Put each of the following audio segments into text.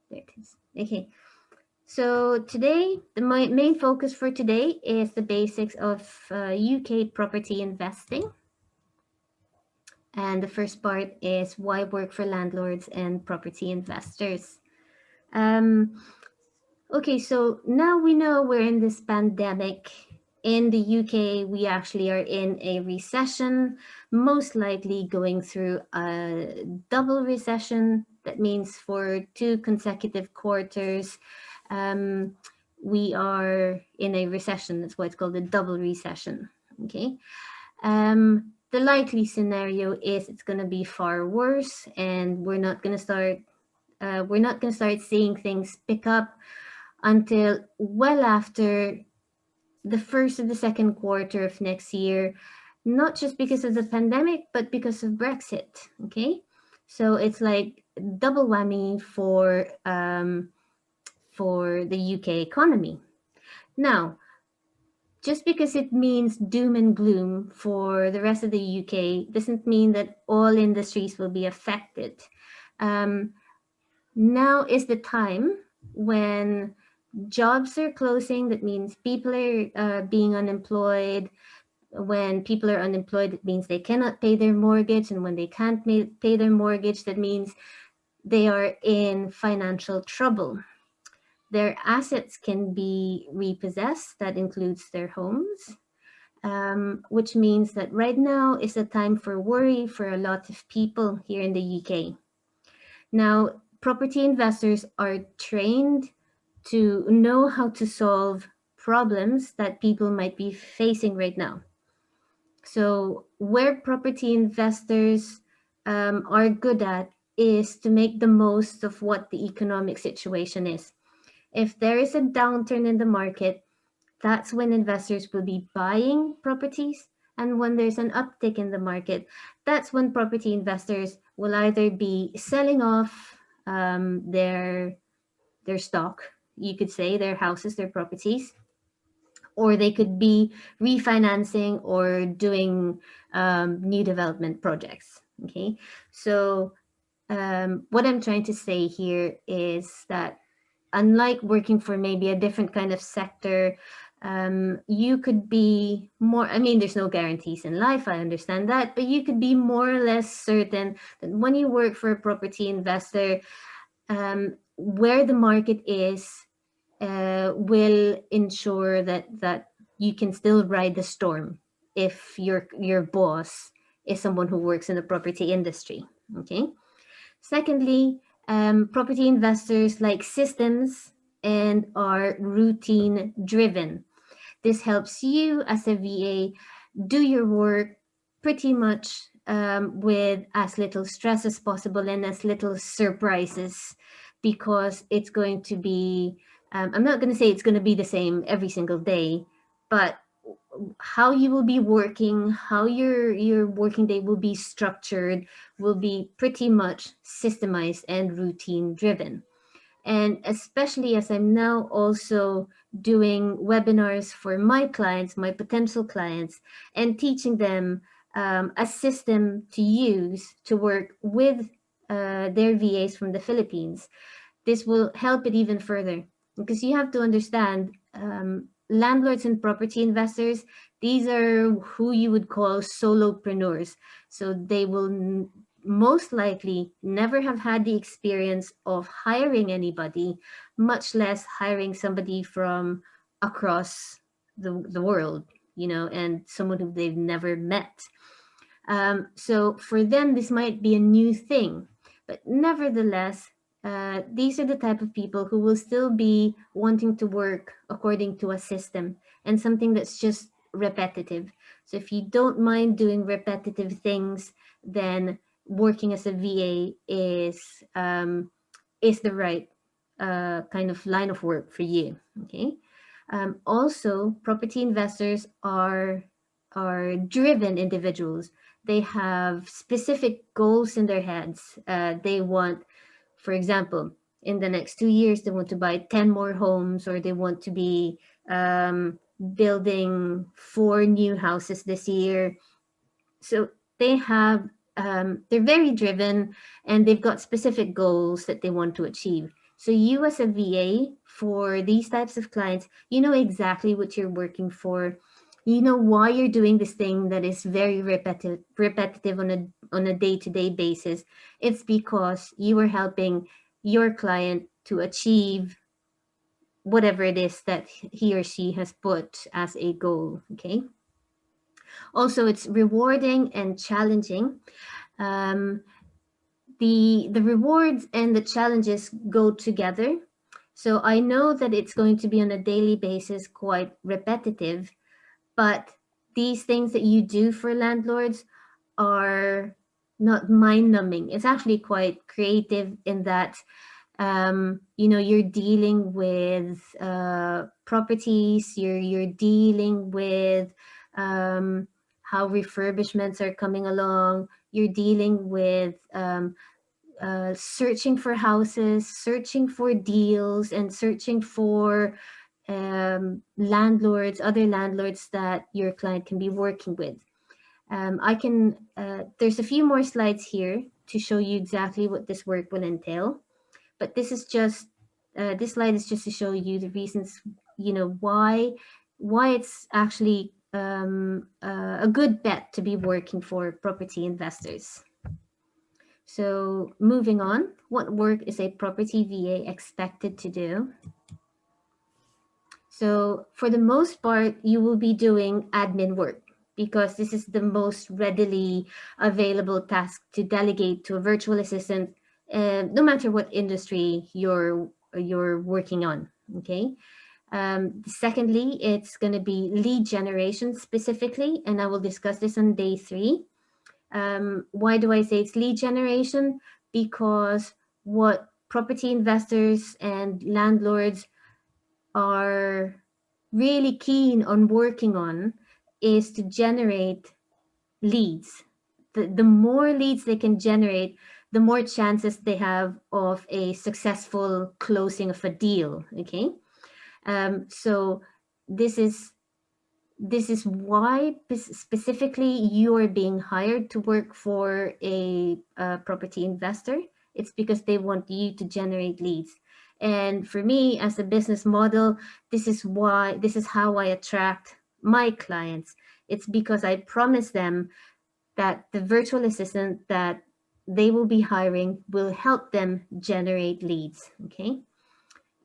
There it is. Okay. So today, the main focus for today is the basics of UK property investing. And the first part is why work for landlords and property investors. Um, okay, so now we know we're in this pandemic. In the UK, we actually are in a recession, most likely going through a double recession. That means for 2 consecutive quarters, um, we are in a recession. That's why it's called a double recession. Okay. The likely scenario is it's going to be far worse, and we're not going to start seeing things pick up until well after the first or the second quarter of next year, not just because of the pandemic, but because of Brexit. Okay, so it's like double whammy for the UK economy. Now, just because it means doom and gloom for the rest of the UK doesn't mean that all industries will be affected. Um, Now is the time when jobs are closing. That means people are being unemployed. When people are unemployed, it means they cannot pay their mortgage. And when they can't pay their mortgage, that means they are in financial trouble. Their assets can be repossessed. That includes their homes, which means that right now is a time for worry for a lot of people here in the UK. Now, property investors are trained to know how to solve problems that people might be facing right now. So, where property investors are good at is to make the most of what the economic situation is. If there is a downturn in the market, that's when investors will be buying properties. And when there's an uptick in the market, that's when property investors will either be selling off their stock, you could say, their houses, their properties, or they could be refinancing or doing new development projects. Okay, so what I'm trying to say here is that unlike working for maybe a different kind of sector, you could be more, I mean, there's no guarantees in life, I understand that, but you could be more or less certain that when you work for a property investor, where the market is will ensure that you can still ride the storm if your boss is someone who works in the property industry. Okay. Secondly, property investors like systems and are routine driven. This helps you as a VA do your work pretty much with as little stress as possible and as little surprises, because it's going to be, I'm not going to say it's going to be the same every single day, but how you will be working, how your working day will be structured, will be pretty much systemized and routine driven. And especially as I'm now also doing webinars for my clients, my potential clients, and teaching them a system to use to work with their VAs from the Philippines, this will help it even further, because you have to understand, landlords and property investors, these are who you would call solopreneurs. So they will most likely never have had the experience of hiring anybody, much less hiring somebody from across the world, and someone who they've never met. So for them, this might be a new thing, but nevertheless, these are the type of people who will still be wanting to work according to a system and something that's just repetitive. So if you don't mind doing repetitive things, then working as a VA is the right kind of line of work for you. Okay. Also, property investors are driven individuals. They have specific goals in their heads. They want, for example, in the next 2 years, they want to buy 10 more homes, or they want to be building 4 new houses this year. So they have, they're very driven, and they've got specific goals that they want to achieve. So you as a VA for these types of clients, you know exactly what you're working for. You know why you're doing this thing that is very repetitive on a day-to-day basis. It's because you are helping your client to achieve whatever it is that he or she has put as a goal. Okay. Also, it's rewarding and challenging. Um, the rewards and the challenges go together. So I know that it's going to be on a daily basis quite repetitive, but these things that you do for landlords are not mind numbing. It's actually quite creative in that you're dealing with properties, you're dealing with how refurbishments are coming along, you're dealing with searching for houses, searching for deals, and searching for landlords, other landlords that your client can be working with. There's a few more slides here to show you exactly what this work will entail, but this slide is just to show you the reasons, why it's actually a good bet to be working for property investors. So moving on, what work is a property VA expected to do? So for the most part, you will be doing admin work because this is the most readily available task to delegate to a virtual assistant, no matter what industry you're working on. Okay. Secondly, it's going to be lead generation specifically, and I will discuss this on day 3. Why do I say it's lead generation? Because what property investors and landlords are really keen on working on is to generate leads. The more leads they can generate, the more chances they have of a successful closing of a deal. Okay. So this is why specifically you are being hired to work for a property investor. It's because they want you to generate leads. And for me, as a business model, this is how I attract my clients. It's because I promise them that the virtual assistant that they will be hiring will help them generate leads. Okay.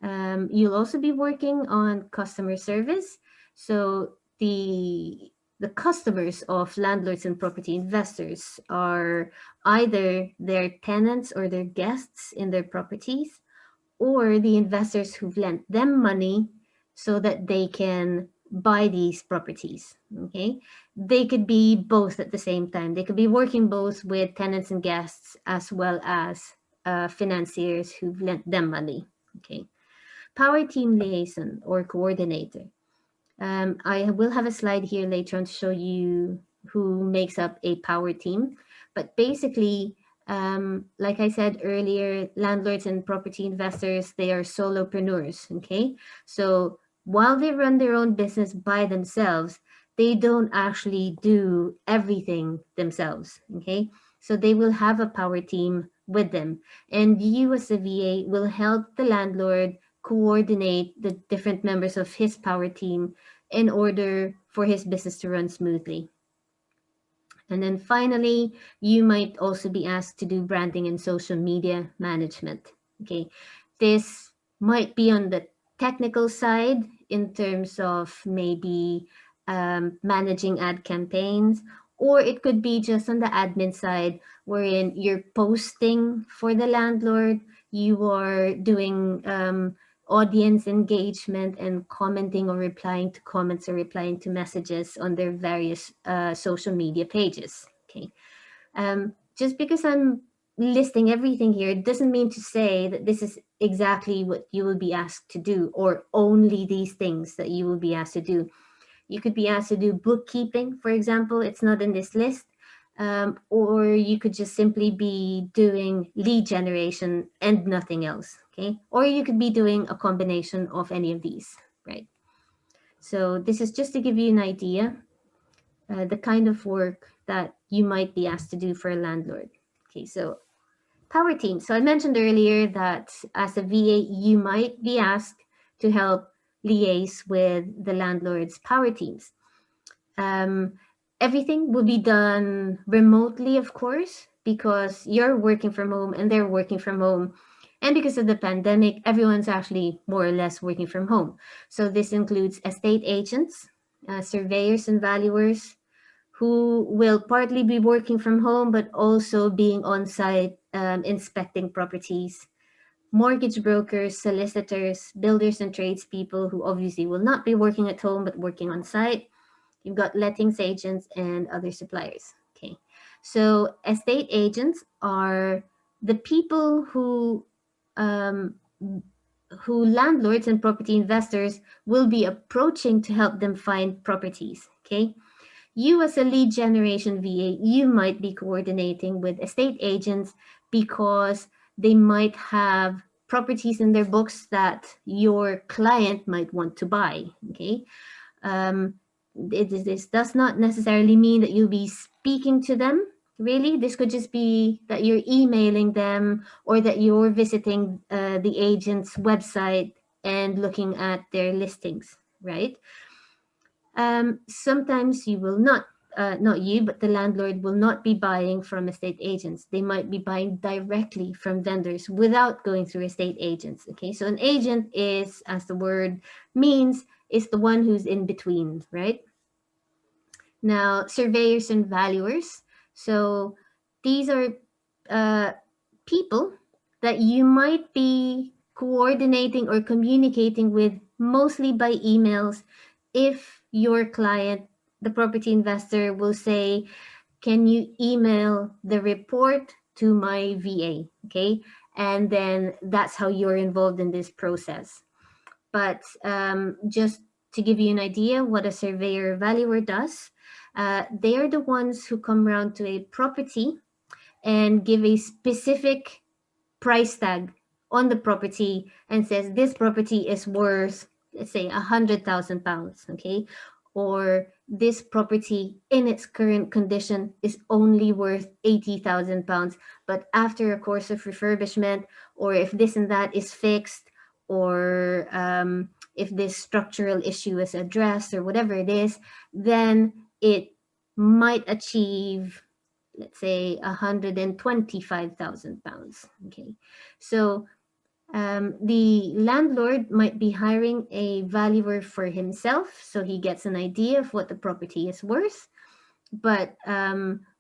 You'll also be working on customer service. So the customers of landlords and property investors are either their tenants or their guests in their properties, or the investors who've lent them money so that they can buy these properties. Okay, they could be both at the same time. They could be working both with tenants and guests as well as financiers who've lent them money. Okay. Power team liaison or coordinator. I will have a slide here later on to show you who makes up a power team. But basically, like I said earlier, landlords and property investors, they are solopreneurs, okay? So while they run their own business by themselves, they don't actually do everything themselves, okay? So they will have a power team with them. And you as a VA will help the landlord coordinate the different members of his power team in order for his business to run smoothly. And then finally, you might also be asked to do branding and social media management. Okay, this might be on the technical side in terms of maybe managing ad campaigns, or it could be just on the admin side, wherein you're posting for the landlord, you are doing audience engagement and commenting or replying to comments or replying to messages on their various social media pages. Okay. Just because I'm listing everything here doesn't mean to say that this is exactly what you will be asked to do or only these things that you will be asked to do. You could be asked to do bookkeeping, for example. It's not in this list. Or you could just simply be doing lead generation and nothing else, okay? Or you could be doing a combination of any of these, right? So this is just to give you an idea, the kind of work that you might be asked to do for a landlord. Okay, so power team. So I mentioned earlier that as a VA, you might be asked to help liaise with the landlord's power teams. Um, Everything will be done remotely, of course, because you're working from home and they're working from home. And because of the pandemic, everyone's actually more or less working from home. So this includes estate agents, surveyors and valuers, who will partly be working from home, but also being on site inspecting properties, mortgage brokers, solicitors, builders, and tradespeople who obviously will not be working at home but working on site. You've got lettings agents and other suppliers. Okay. So estate agents are the people um, who landlords and property investors will be approaching to help them find properties. Okay. You, as a lead generation VA, you might be coordinating with estate agents because they might have properties in their books that your client might want to buy. Okay. Um, this does not necessarily mean that you'll be speaking to them. Really, this could just be that you're emailing them or that you're visiting the agent's website and looking at their listings, right? Sometimes you will not, not you, but the landlord will not be buying from estate agents. They might be buying directly from vendors without going through estate agents. Okay, so an agent is, as the word means, is the one who's in between, right? Now, surveyors and valuers. So these are uh, people that you might be coordinating or communicating with mostly by emails if your client, the property investor, will say, can you email the report to my VA? Okay. And then that's how you're involved in this process. But just to give you an idea what a surveyor valuer does, they are the ones who come around to a property and give a specific price tag on the property and says this property is worth, let's say, £100,000, okay, or this property in its current condition is only worth £80,000, but after a course of refurbishment, or if this and that is fixed, or if this structural issue is addressed, or whatever it is, then it might achieve, let's say, £125,000. Okay, so the landlord might be hiring a valuer for himself, so he gets an idea of what the property is worth. But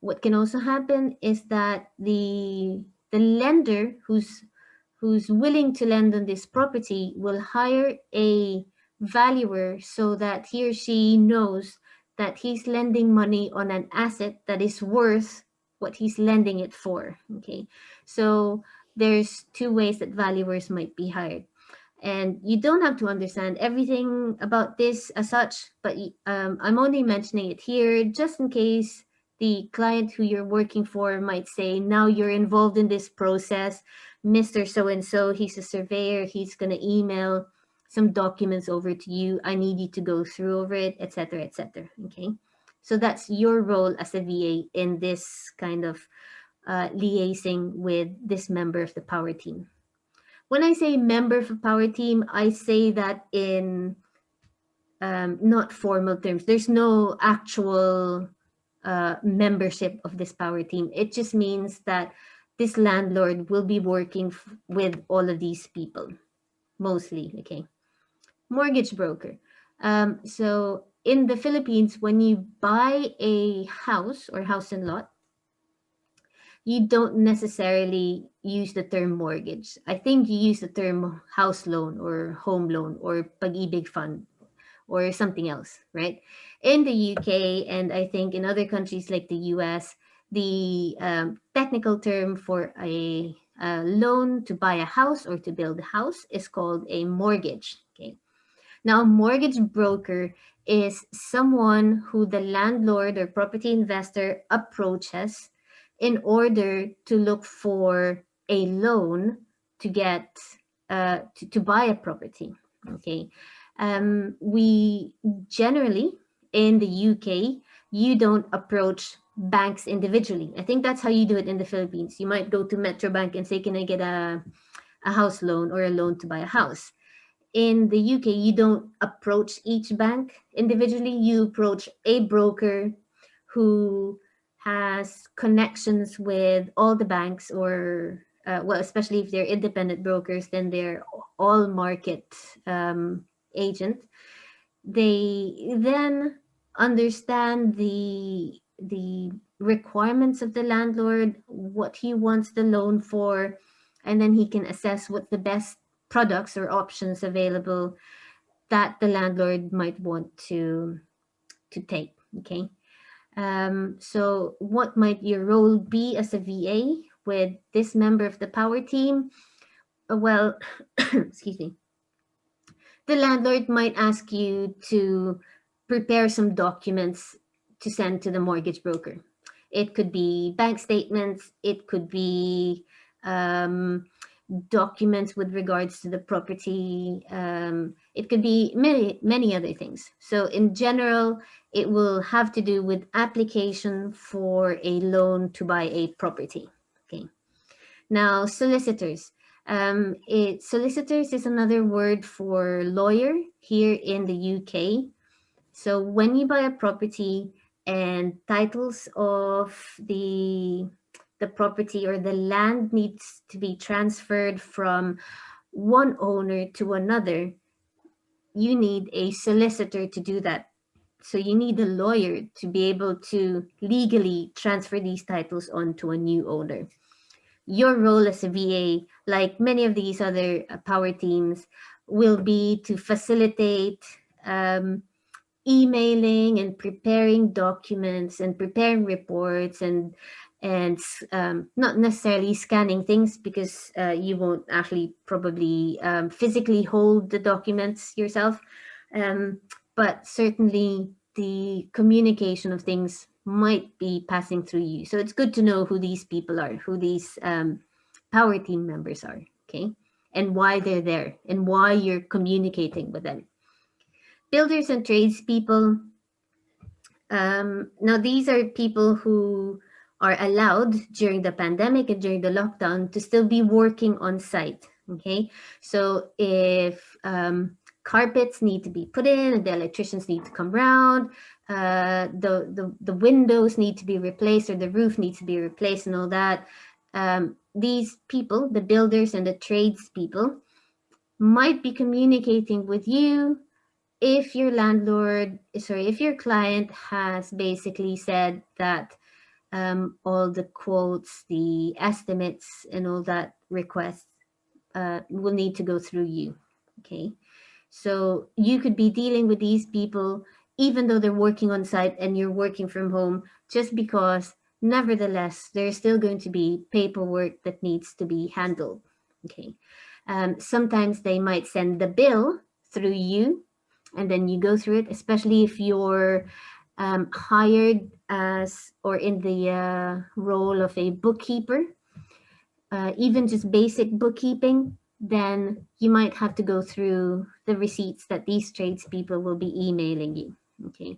what can also happen is that the lender who's willing to lend on this property will hire a valuer so that he or she knows that he's lending money on an asset that is worth what he's lending it for. Okay, so there's two ways that valuers might be hired, and you don't have to understand everything about this as such, but I'm only mentioning it here just in case the client who you're working for might say, now you're involved in this process, Mr. So and so, he's a surveyor, he's going to email some documents over to you, I need you to go through over it, etc., etc. Okay, so that's your role as a VA in this kind of liaising with this member of the power team. When I say member of a power team, I say that in not formal terms. There's no actual membership of this power team. It just means that this landlord will be working with all of these people, mostly. Okay. Mortgage broker. So in the Philippines, when you buy a house or house and lot, you don't necessarily use the term mortgage. I think you use the term house loan or home loan or pag-ibig fund or something else, right? In the UK and I think in other countries like the US, the technical term for a loan to buy a house or to build a house is called a mortgage. Okay. Now, a mortgage broker is someone who the landlord or property investor approaches in order to look for a loan to get to buy a property. Okay, we generally in the UK, you don't approach banks individually. I think that's how you do it in the Philippines. You might go to Metro Bank and say, can I get a house loan or a loan to buy a house? In the UK, you don't approach each bank individually. You approach a broker who has connections with all the banks, or well, especially if they're independent brokers, then they're all market agent. They then understand the requirements of the landlord, what he wants the loan for, and then he can assess what the best products or options available that the landlord might want to take. Okay. So what might your role be as a VA with this member of the power team? Well, excuse me. The landlord might ask you to prepare some documents to send to the mortgage broker. It could be bank statements, it could be um, documents with regards to the property, it could be many other things. So in general, it will have to do with application for a loan to buy a property. Okay. Now, solicitors. Solicitors is another word for lawyer here in the UK. So when you buy a property and titles of the property or the land needs to be transferred from one owner to another, you need a solicitor to do that. So you need a lawyer to be able to legally transfer these titles onto a new owner. Your role as a VA, like many of these other power teams, will be to facilitate emailing and preparing documents and preparing reports and not necessarily scanning things, because you won't actually probably physically hold the documents yourself, but certainly the communication of things might be passing through you. So it's good to know who these people are, who these power team members are, okay, and why they're there and why you're communicating with them. Builders and tradespeople. Now, these are people who are allowed during the pandemic and during the lockdown to still be working on site. Okay, so if carpets need to be put in and the electricians need to come around, the windows need to be replaced or the roof needs to be replaced and all that, these people, the builders and the tradespeople, might be communicating with you if your if your client has basically said that all the quotes, the estimates, and all that requests will need to go through you. Okay. So you could be dealing with these people even though they're working on site and you're working from home, just because nevertheless there's still going to be paperwork that needs to be handled. Okay. Sometimes they might send the bill through you and then you go through it, especially if you're hired as or in the role of a bookkeeper, even just basic bookkeeping, then you might have to go through the receipts that these tradespeople will be emailing you. Okay.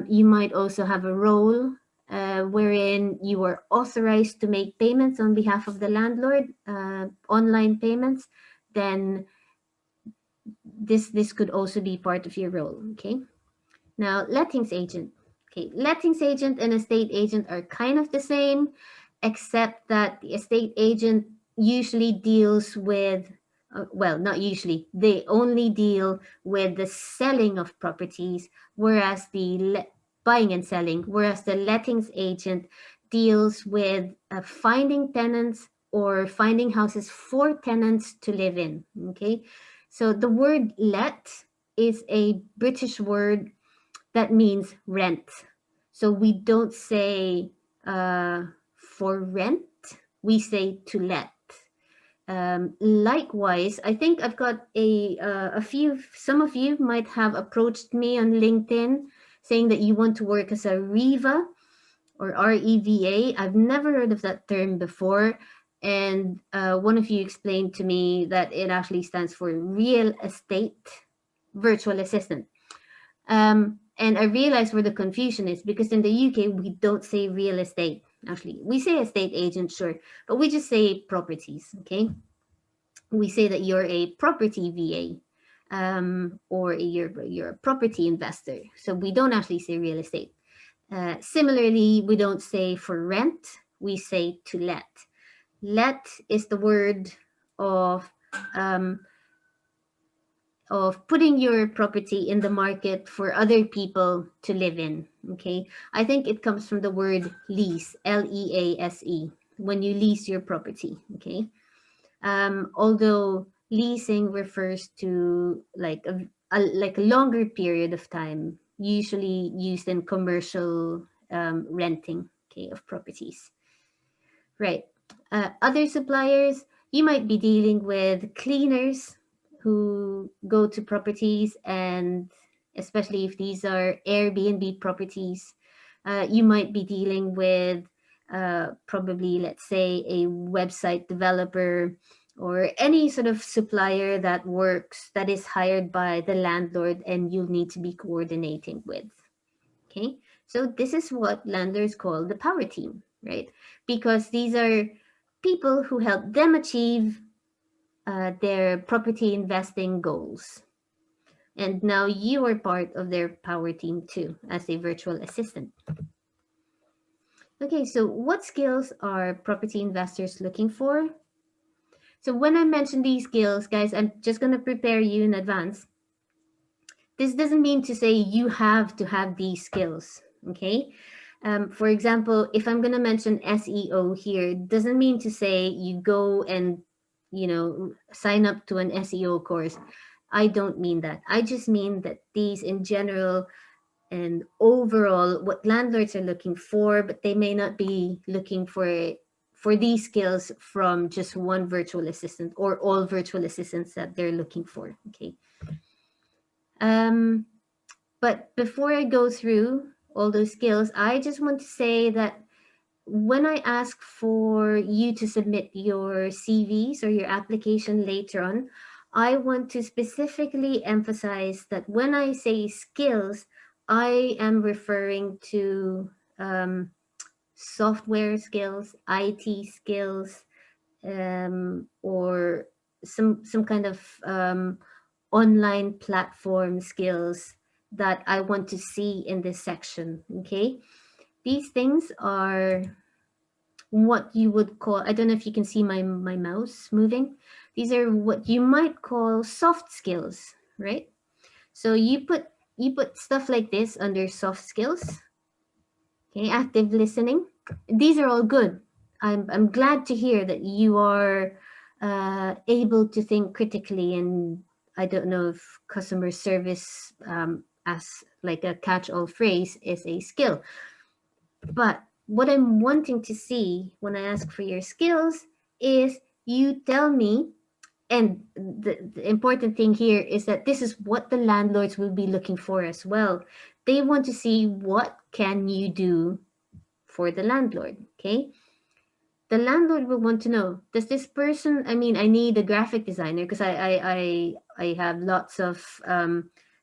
You might also have a role wherein you are authorized to make payments on behalf of the landlord, online payments. Then this could also be part of your role. Okay. Now, lettings agent. Okay, lettings agent and estate agent are kind of the same, except that the estate agent usually deals with, well, not usually, they only deal with the selling of properties, whereas buying and selling, whereas the lettings agent deals with finding tenants or finding houses for tenants to live in. Okay, so the word let is a British word that means rent. So we don't say for rent, we say to let. Likewise, I think I've got a few, some of you might have approached me on LinkedIn saying that you want to work as a REVA or REVA. I've never heard of that term before. And one of you explained to me that it actually stands for Real Estate Virtual Assistant. And I realize where the confusion is, because in the UK, we don't say real estate. Actually, we say estate agent, sure, but we just say properties, okay? We say that you're a property VA, or you're a property investor. So we don't actually say real estate. Similarly, we don't say for rent, we say to let. Let is the word of um, putting your property in the market for other people to live in. Okay, I think it comes from the word lease, lease, when you lease your property. Okay, although leasing refers to like a longer period of time, usually used in commercial renting, okay, of properties. Right. Other suppliers, you might be dealing with cleaners who go to properties, and especially if these are Airbnb properties, you might be dealing with probably, let's say, a website developer or any sort of supplier that is hired by the landlord and you'll need to be coordinating with. Okay, so this is what landlords call the power team, right? Because these are people who help them achieve their property investing goals. And now you are part of their power team too, as a virtual assistant. Okay, so what skills are property investors looking for? So when I mention these skills, guys, I'm just going to prepare you in advance. This doesn't mean to say you have to have these skills, okay? For example, if I'm going to mention SEO here, doesn't mean to say you go and, sign up to an SEO course. I don't mean that. I just mean that these in general and overall, what landlords are looking for, but they may not be looking for these skills from just one virtual assistant or all virtual assistants that they're looking for, okay? But before I go through all those skills, I just want to say that when I ask for you to submit your CVs or your application later on, I want to specifically emphasize that when I say skills, I am referring to software skills, IT skills, or some kind of online platform skills that I want to see in this section. Okay, these things are what you would call, I don't know if you can see my mouse moving. These are what you might call soft skills, right? So you put stuff like this under soft skills. Okay, active listening. These are all good. I'm glad to hear that you are able to think critically, and I don't know if customer service as like a catch-all phrase is a skill, but what I'm wanting to see when I ask for your skills is you tell me, and the important thing here is that this is what the landlords will be looking for as well. They want to see what can you do for the landlord, okay? The landlord will want to know, does this person, I mean, I need a graphic designer because I have lots of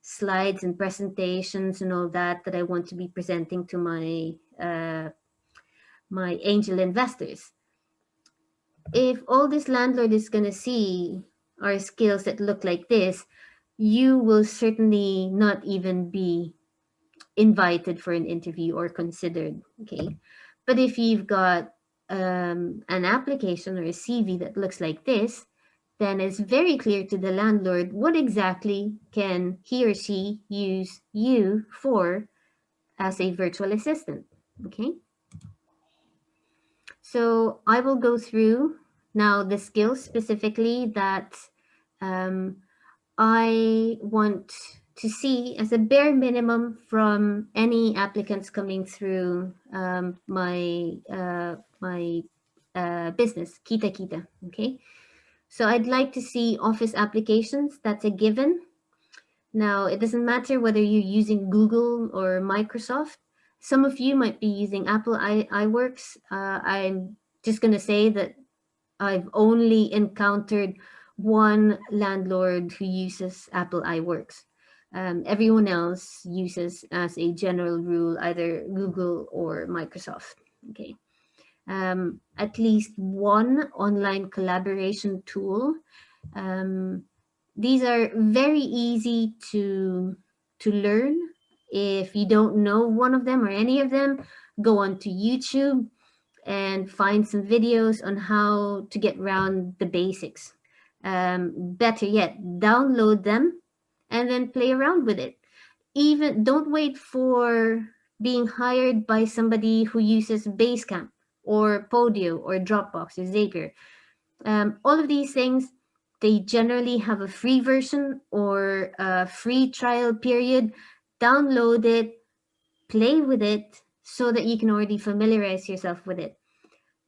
slides and presentations and all that I want to be presenting to my angel investors. If all this landlord is going to see are skills that look like this, you will certainly not even be invited for an interview or considered, okay? But if you've got an application or a CV that looks like this, then it's very clear to the landlord what exactly can he or she use you for as a virtual assistant, okay? So I will go through now the skills specifically that um, I want to see as a bare minimum from any applicants coming through my business, Kita Kita. Okay, so I'd like to see office applications. That's a given. Now, it doesn't matter whether you're using Google or Microsoft. Some of you might be using Apple iWorks. I'm just going to say that I've only encountered one landlord who uses Apple iWorks. Everyone else uses as a general rule either Google or Microsoft. Okay. At least one online collaboration tool. Um, these are very easy to learn. If you don't know one of them or any of them, go onto YouTube and find some videos on how to get around the basics. Better yet, download them and then play around with it. Even don't wait for being hired by somebody who uses Basecamp or Podio or Dropbox or Zapier. All of these things, they generally have a free version or a free trial period. Download it, play with it so that you can already familiarize yourself with it.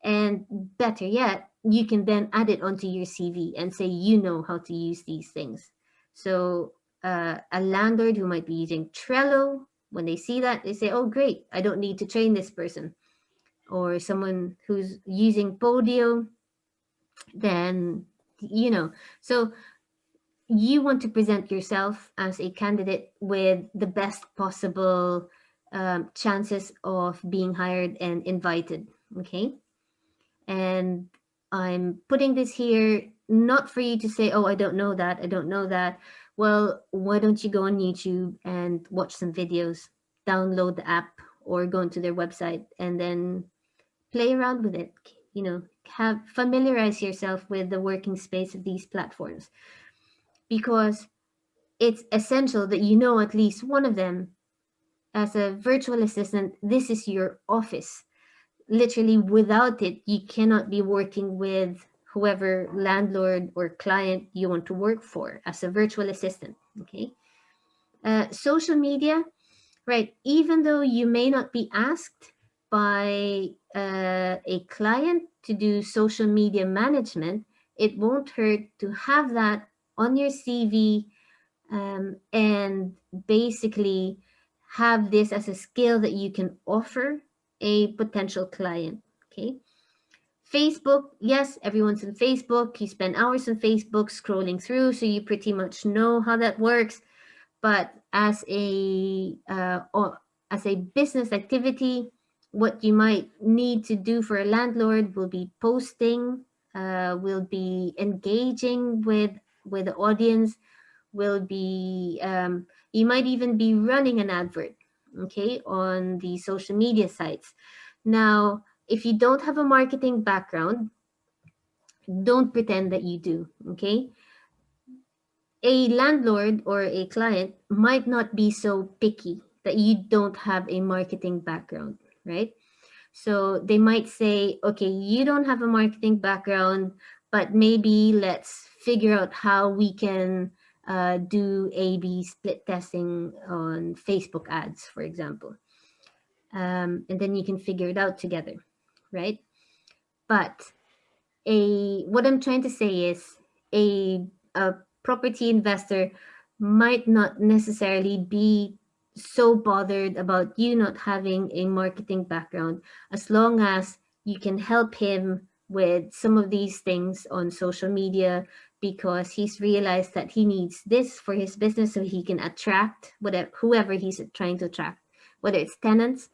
And better yet, you can then add it onto your CV and say you know how to use these things. So a landlord who might be using Trello, when they see that, they say, oh, great, I don't need to train this person. Or someone who's using Podio, then, you know. So you want to present yourself as a candidate with the best possible chances of being hired and invited. Okay. And I'm putting this here not for you to say, oh, I don't know that, I don't know that. Well, why don't you go on YouTube and watch some videos, download the app or go into their website and then play around with it. You know, have familiarize yourself with the working space of these platforms because it's essential that you know at least one of them. As a virtual assistant, this is your office. Literally, without it, you cannot be working with whoever landlord or client you want to work for as a virtual assistant. Okay. Social media, right? Even though you may not be asked by a client to do social media management, it won't hurt to have that on your CV, and basically have this as a skill that you can offer a potential client. Okay. Facebook, yes, everyone's on Facebook. You spend hours on Facebook scrolling through, so you pretty much know how that works. But as a business activity, what you might need to do for a landlord will be posting, will be engaging with the audience, will be you might even be running an advert, okay, on the social media sites. Now, if you don't have a marketing background, don't pretend that you do, okay? A landlord or a client might not be so picky that you don't have a marketing background, right? So they might say, okay, you don't have a marketing background, but maybe let's figure out how we can do A/B split testing on Facebook ads, for example. And then you can figure it out together, right? But what I'm trying to say is a property investor might not necessarily be so bothered about you not having a marketing background as long as you can help him with some of these things on social media because he's realized that he needs this for his business so he can attract whoever he's trying to attract, whether it's tenants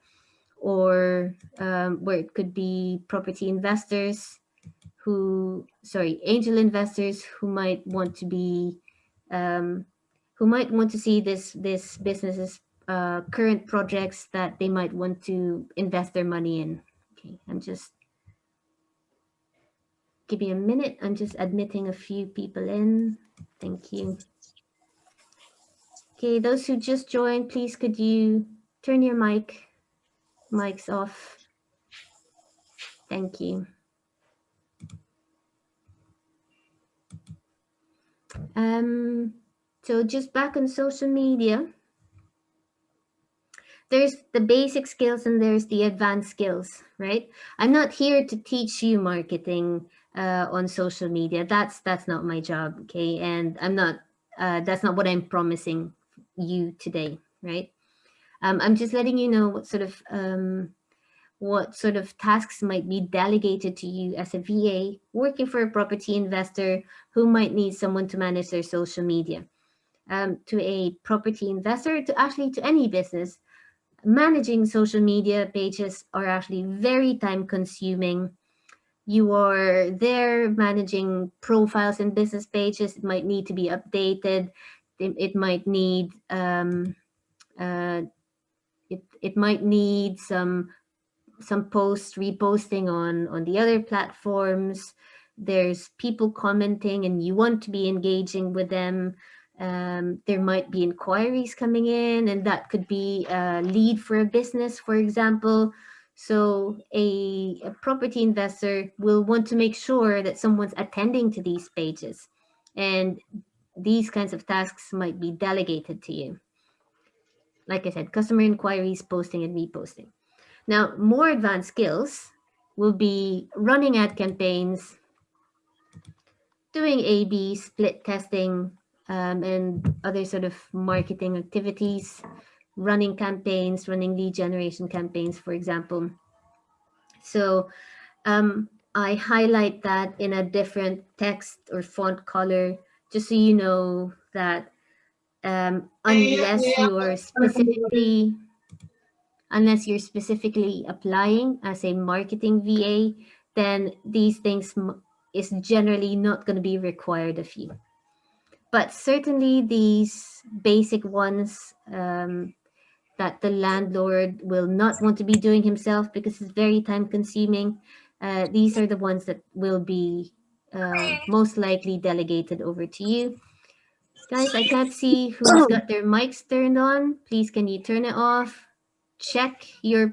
or where it could be property investors angel investors who might want to be, who might want to see this business's current projects that they might want to invest their money in. Okay, give me a minute. I'm just admitting a few people in. Thank you. Okay, those who just joined, please could you turn your mics off? Thank you. So just back on social media, there's the basic skills and there's the advanced skills, right? I'm not here to teach you marketing on social media. That's not my job, okay? And I'm not. That's not what I'm promising you today, right? I'm just letting you know what sort of tasks might be delegated to you as a VA working for a property investor who might need someone to manage their social media. to a property investor, to actually to any business, managing social media pages are actually very time consuming. You are there managing profiles and business pages. It might need to be updated. It might need uh, it might need some posts reposting on the other platforms. There's people commenting and you want to be engaging with them. There might be inquiries coming in, and that could be a lead for a business, for example. So a property investor will want to make sure that someone's attending to these pages, and these kinds of tasks might be delegated to you. Like I said, customer inquiries, posting and reposting. Now, more advanced skills will be running ad campaigns, doing A/B split testing, and other sort of marketing activities, running campaigns, running lead generation campaigns, for example. So I highlight that in a different text or font color, just so you know that unless you're specifically applying as a marketing VA, then these things is generally not going to be required of you. But certainly these basic ones that the landlord will not want to be doing himself because it's very time consuming, these are the ones that will be most likely delegated over to you. Guys, I can't see who's got their mics turned on. Please, can you turn it off? Check your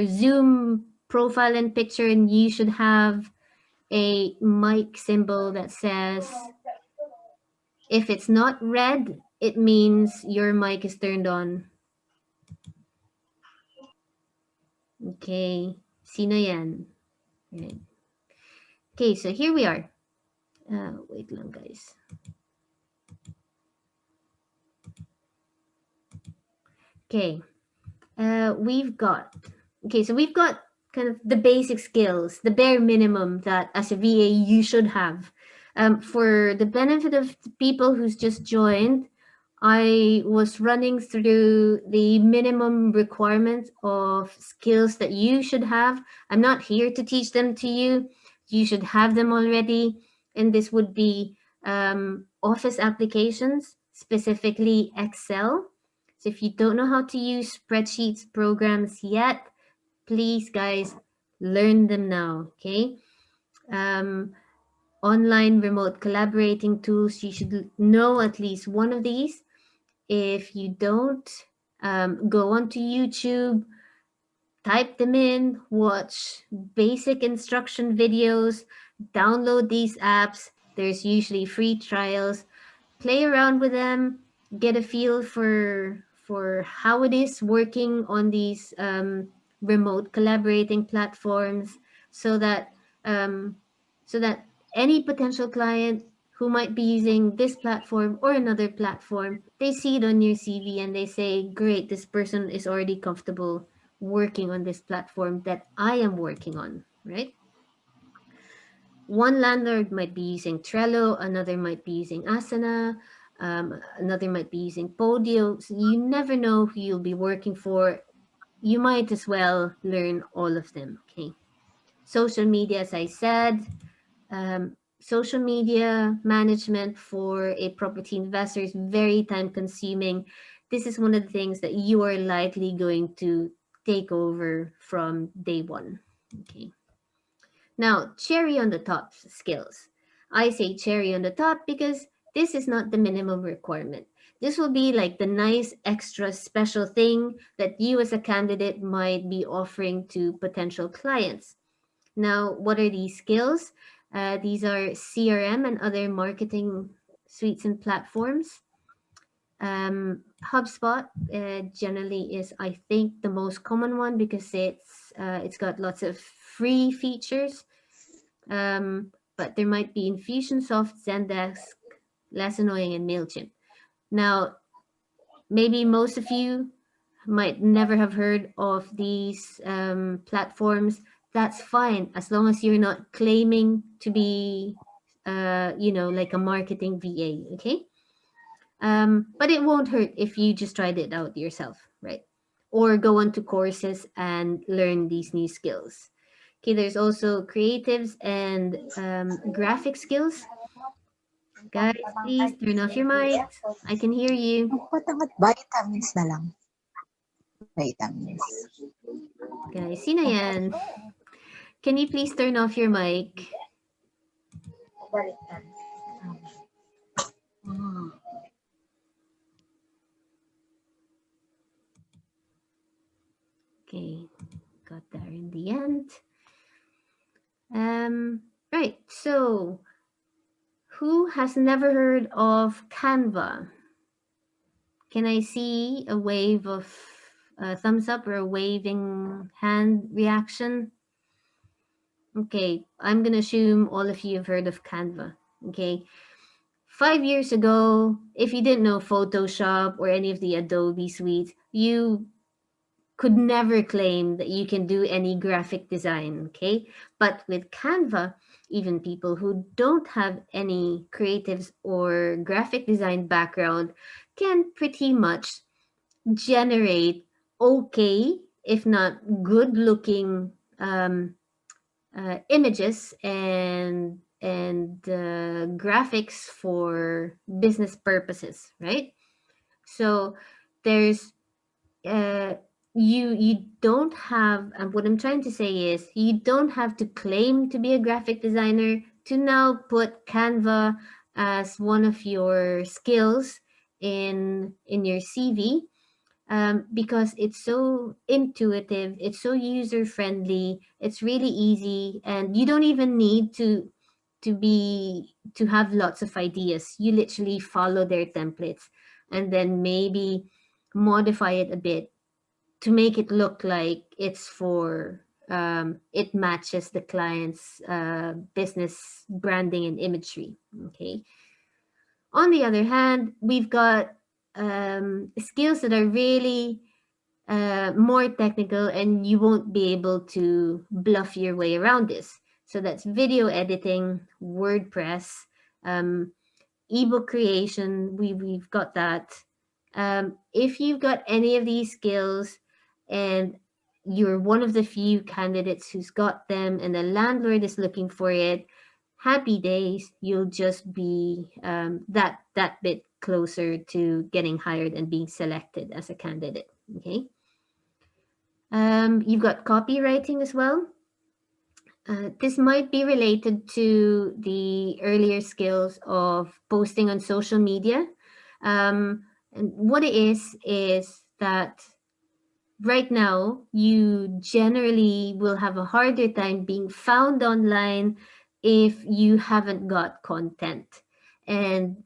Zoom profile and picture, and you should have a mic symbol that says, if it's not red, it means your mic is turned on. Okay, sino yan? Right. Okay, so here we are. Wait lang, guys. Okay, we've got kind of the basic skills, the bare minimum that as a VA you should have. For the benefit of the people who's just joined, I was running through the minimum requirements of skills that you should have. I'm not here to teach them to you. You should have them already. And this would be Office applications, specifically Excel. So if you don't know how to use spreadsheets programs yet, please, guys, learn them now, okay? Online remote collaborating tools, you should know at least one of these. If you don't, go onto YouTube, type them in, watch basic instruction videos, download these apps. There's usually free trials. Play around with them, get a feel for how it is working on these remote collaborating platforms, so that um, so that any potential client who might be using this platform or another platform, they see it on your CV and they say, great, this person is already comfortable working on this platform that I am working on, right? One landlord might be using Trello, another might be using Asana, another might be using Podio. So you never know who you'll be working for. You might as well learn all of them, okay? Social media, as I said, social media management for a property investor is very time consuming. This is one of the things that you are likely going to take over from day one, okay? Now, cherry on the top skills. I say cherry on the top because this is not the minimum requirement. This will be like the nice extra special thing that you as a candidate might be offering to potential clients. Now, what are these skills? These are CRM and other marketing suites and platforms. HubSpot generally is, I think, the most common one because it's got lots of free features. But there might be Infusionsoft, Zendesk, Less Annoying, and MailChimp. Now, maybe most of you might never have heard of these platforms. That's fine, as long as you're not claiming to be, like a marketing VA, okay? But it won't hurt if you just tried it out yourself, right? Or go on to courses and learn these new skills. Okay, there's also creatives and graphic skills. Guys, please turn off your mics. I can hear you. Vitamins na lang. Vitamins. Guys, sino yan? Can you please turn off your mic? Okay, got there in the end. Right, so who has never heard of Canva? Can I see a wave of thumbs up or a waving hand reaction? Okay, I'm gonna assume all of you have heard of Canva. Okay, 5 years ago, if you didn't know Photoshop or any of the Adobe suites, you could never claim that you can do any graphic design, okay? But with Canva, even people who don't have any creatives or graphic design background can pretty much generate okay, if not good looking images and graphics for business purposes, right? So there's uh, you don't have, and what I'm trying to say is you don't have to claim to be a graphic designer to now put Canva as one of your skills in your CV, because it's so intuitive, it's so user friendly, it's really easy, and you don't even need to have lots of ideas. You literally follow their templates and then maybe modify it a bit to make it look like it's for it matches the client's business branding and imagery. Okay. On the other hand, we've got skills that are really more technical, and you won't be able to bluff your way around this. So that's video editing, WordPress, um, ebook creation. We've got that. If you've got any of these skills and you're one of the few candidates who's got them and the landlord is looking for it, happy days. You'll just be that bit closer to getting hired and being selected as a candidate. Okay. You've got copywriting as well. This might be related to the earlier skills of posting on social media. And what it is that right now you generally will have a harder time being found online if you haven't got content. And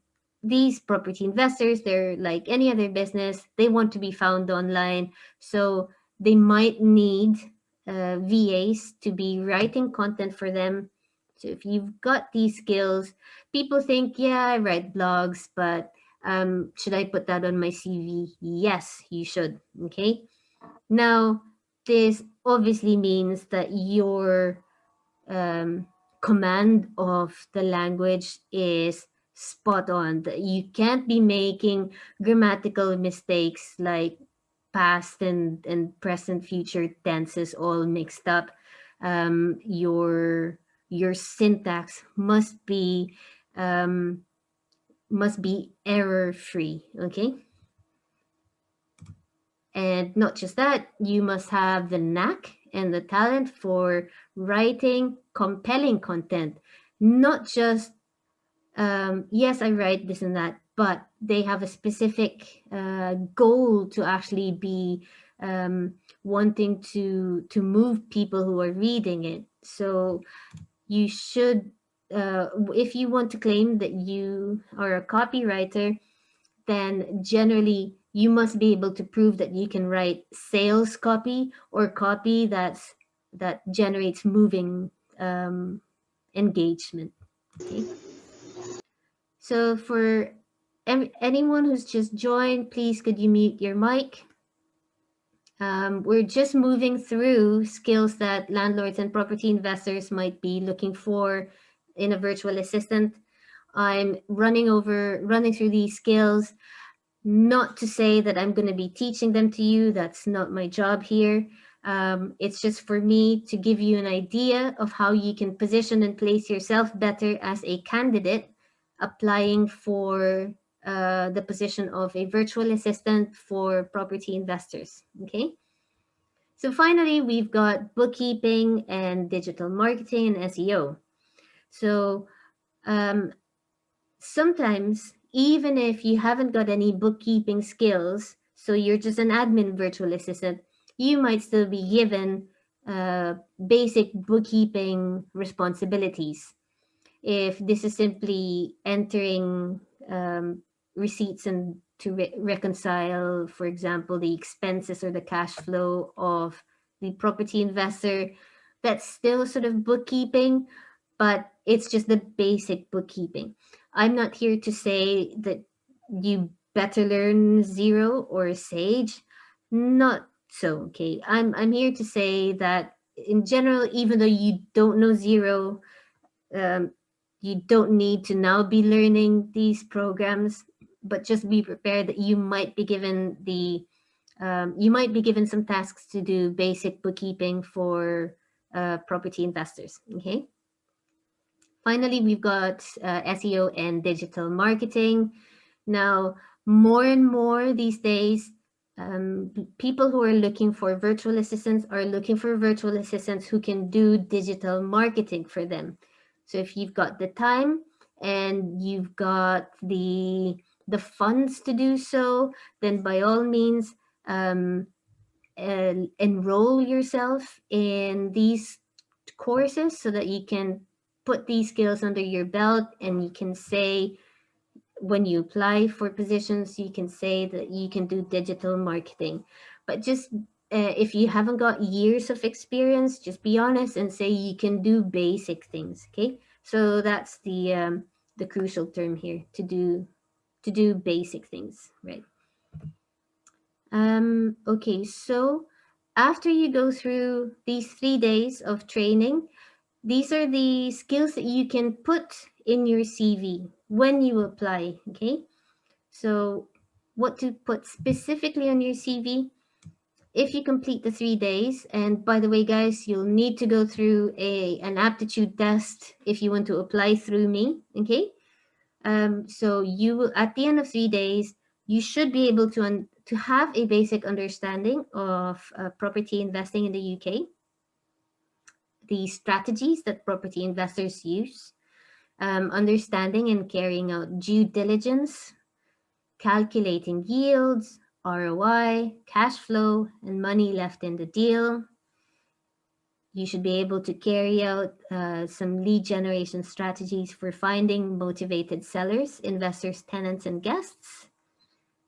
these property investors, they're like any other business, they want to be found online. So they might need VAs to be writing content for them. So if you've got these skills, people think, yeah, I write blogs, but should I put that on my CV? Yes, you should. Okay. Now, this obviously means that your command of the language is spot on. That you can't be making grammatical mistakes like past and present future tenses all mixed up. Your syntax um, must be error free. Okay. And not just that, you must have the knack and the talent for writing compelling content. Not just, yes, I write this and that, but they have a specific goal to actually be wanting to move people who are reading it. So you should, if you want to claim that you are a copywriter, then generally you must be able to prove that you can write sales copy or copy that generates moving engagement. Okay. So for anyone who's just joined, please could you mute your mic? We're just moving through skills that landlords and property investors might be looking for in a virtual assistant. I'm running through these skills, not to say that I'm going to be teaching them to you. That's not my job here. It's just for me to give you an idea of how you can position and place yourself better as a candidate applying for the position of a virtual assistant for property investors. Okay. So finally, we've got bookkeeping and digital marketing and SEO. So um, sometimes, even if you haven't got any bookkeeping skills, so you're just an admin virtual assistant, you might still be given basic bookkeeping responsibilities. If this is simply entering um, receipts and to reconcile, for example, the expenses or the cash flow of the property investor, that's still sort of bookkeeping, but it's just the basic bookkeeping. I'm not here to say that you better learn Zero or Sage. Not so, okay. I'm here to say that in general, even though you don't know Zero, um, you don't need to now be learning these programs, but just be prepared that you might be given some tasks to do basic bookkeeping for property investors. Okay. Finally, we've got SEO and digital marketing. Now, more and more these days, people who are looking for virtual assistants are looking for virtual assistants who can do digital marketing for them. So if you've got the time and you've got the funds to do so, then by all means, um, enroll yourself in these courses so that you can put these skills under your belt, and you can say when you apply for positions, you can say that you can do digital marketing. But just if you haven't got years of experience, just be honest and say you can do basic things. Okay, so that's the crucial term here, to do basic things, right? Okay, so after you go through these 3 days of training, these are the skills that you can put in your CV when you apply. Okay, so what to put specifically on your CV if you complete the 3 days. And by the way, guys, you'll need to go through an aptitude test if you want to apply through me. Okay, so you will, at the end of 3 days, you should be able to have a basic understanding of property investing in the UK, the strategies that property investors use, understanding and carrying out due diligence, calculating yields, ROI, cash flow, and money left in the deal. You should be able to carry out some lead generation strategies for finding motivated sellers, investors, tenants, and guests.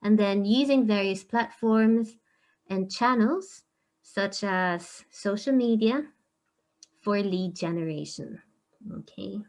And then using various platforms and channels such as social media for lead generation. Okay.